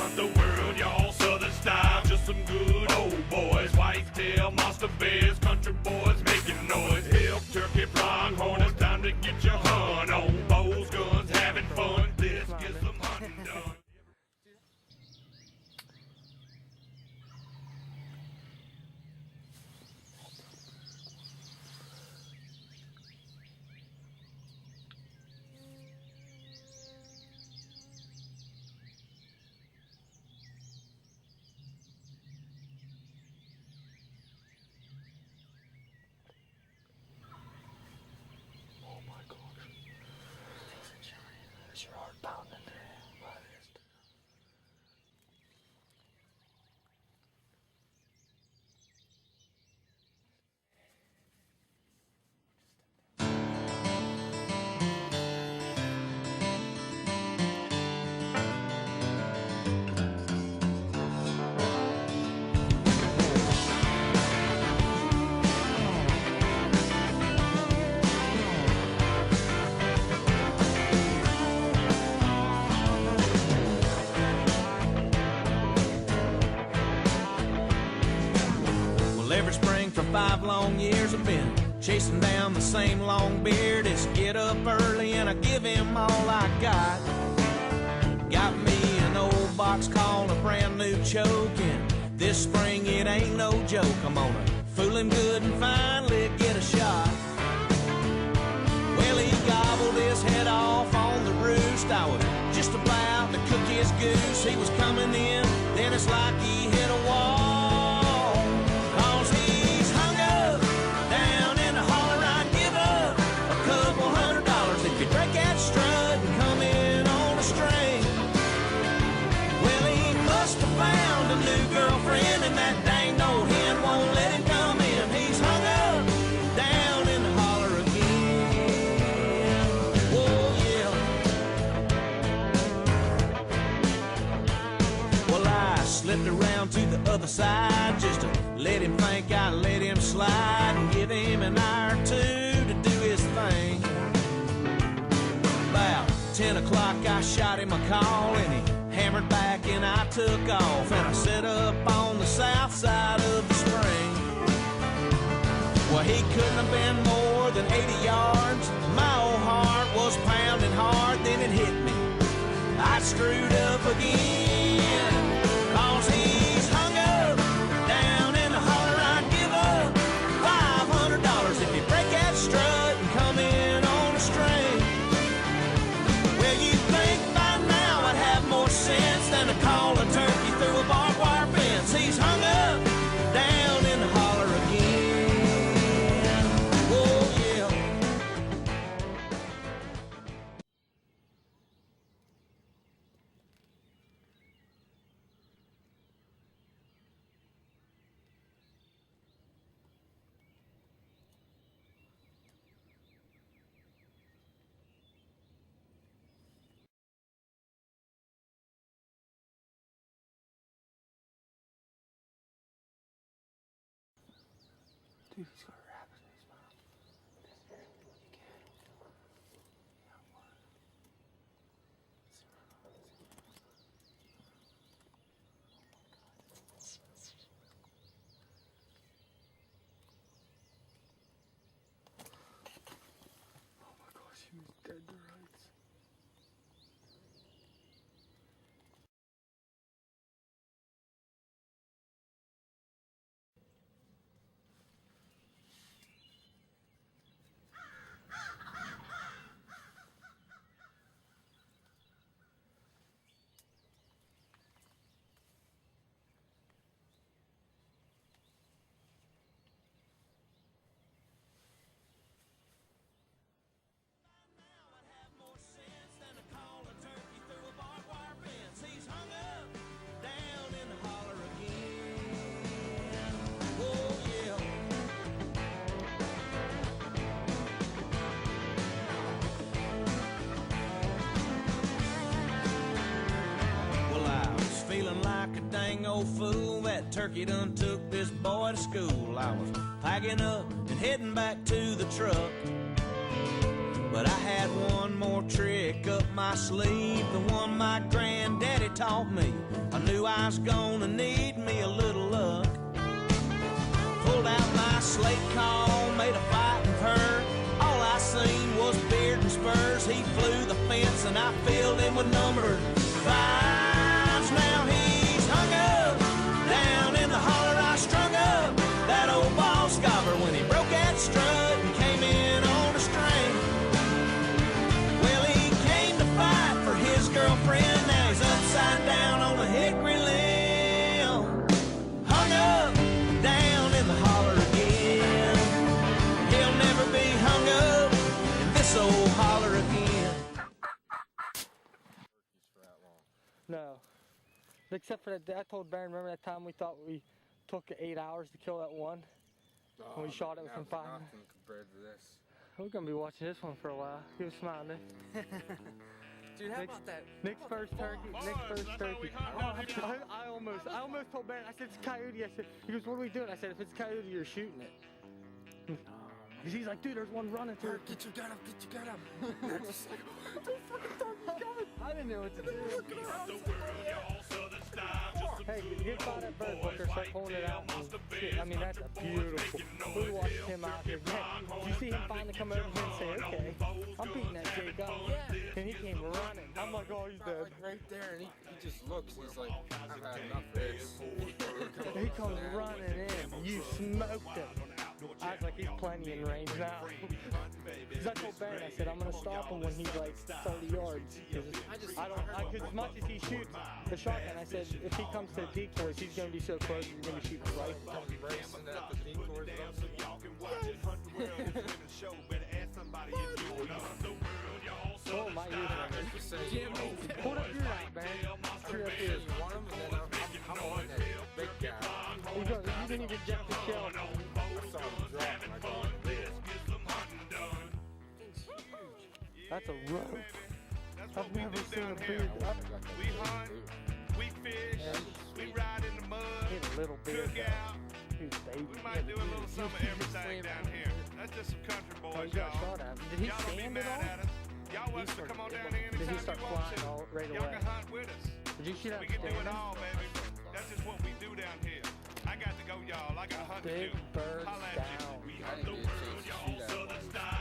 rock the world, y'all. Southern style, just some good old boys. Whitetail, monster bears, country boys making noise. Elk, turkey, pronghorn, it's time to get your hunt on. Bows, guns, having fun. Let's get some hunting done. Your heart pounding there. Every spring for 5 long years I've been chasing down the same long beard. It's get up early and I give him all I got. Got me an old box called a brand new choke, and this spring it ain't no joke. I'm gonna fool him good and finally get a shot. Well, he gobbled his head off on the roost. I was just about to cook his goose. He was coming in, then it's like he hit a wall. If you break that strut and come in on a string. Well, he must have found a new girlfriend, and that dang old hen won't let him come in. He's hung up down in the holler again. Oh, yeah. Well, I slipped around to the other side just to let him think I let him slide and give him an hour or two to do his thing. About 10 o'clock I shot him a call, and he hammered back and I took off, and I set up on the south side of the spring. Well, he couldn't have been more than 80 yards. My old heart was pounding hard, then it hit me. I screwed up again, 'cause he's hung up down in the holler. I'd give up $500 if you break that strut and come in on a string. Sense than to call a turkey through a barbed wire fence. He's hung up down in the holler again. Oh, yeah. Dude, he's got rabbits in his mouth. You can. Yeah, what? Oh my gosh, he was dead to rights. dang old fool, that turkey done took this boy to school. I was packing up and heading back to the truck, but I had one more trick up my sleeve, the one my granddaddy taught me a I knew I was gonna need me a little luck. Pulled out my slate call, made a fight with her. All I seen was beard and spurs. He flew the fence and I filled him with number 5s. Now he's hung up down in the holler. I strung up that old ball scobber when he broke that strut and came in on a string. Well, he came to fight for his girlfriend. Now he's upside down on a hickory limb, hung up down in the holler again. He'll never be hung up in this old holler again. No. Except for that, I told Baron, remember that time we thought we took 8 hours to kill that one? When we shot it within 5 minutes? Nothing compared to this. We're gonna be watching this one for a while. He was smiling. Dude, how about that? Nick's first turkey. Nick's first turkey. I almost told Baron, I said, it's a coyote. I said, he goes, what are we doing? I said, if it's a coyote, you're shooting it. Because he's like, dude, there's one running through. Get your gun up, get your gun up. I'm just like, don't fucking turkey's coming. I didn't know what to do. Hey, get by that bird booker, start pulling it out. And shit. I mean, that's a beautiful. We watched him out here. Did you see him finally come over here and say, okay, I'm beating that Jake up? Yeah. And he came running. I'm like, oh, he's dead. Like right there, and he just looks. He's like, I've had enough of this. He comes running in. You smoked him. I was like, he's plenty in range now. Because I told Baron, I said, I'm going to stop him when he's like 30 yards. Because as much as he shoots the shotgun, I said, if he comes to the decoys, he's going to be so close, he's going to be shooting right. Racing at the decoys. Oh, my ears are hold up your right, Baron. Hurry up here. You want him, and then I'm on that big guy. You didn't even eject the shell. I saw him drop, and I go, That's a rope. I've never seen a big. We hunt, we fish, we ride in the mud, He's a little bit. cook out. He's baby. We might do a little some of everything down here. That's just some country Oh, boys, you got y'all. shot at him. Did he Y'all don't be stand mad at all? at us. Y'all want us to come on down here Did he anytime start you want flying to. all right Y'all away? can hunt with us. Did you shoot at We him can do it standing? all, baby. That's just what we do down here. I got to go, y'all. I got hunting to Big do. bird Holla at you. down. I didn't get a chance to shoot at him.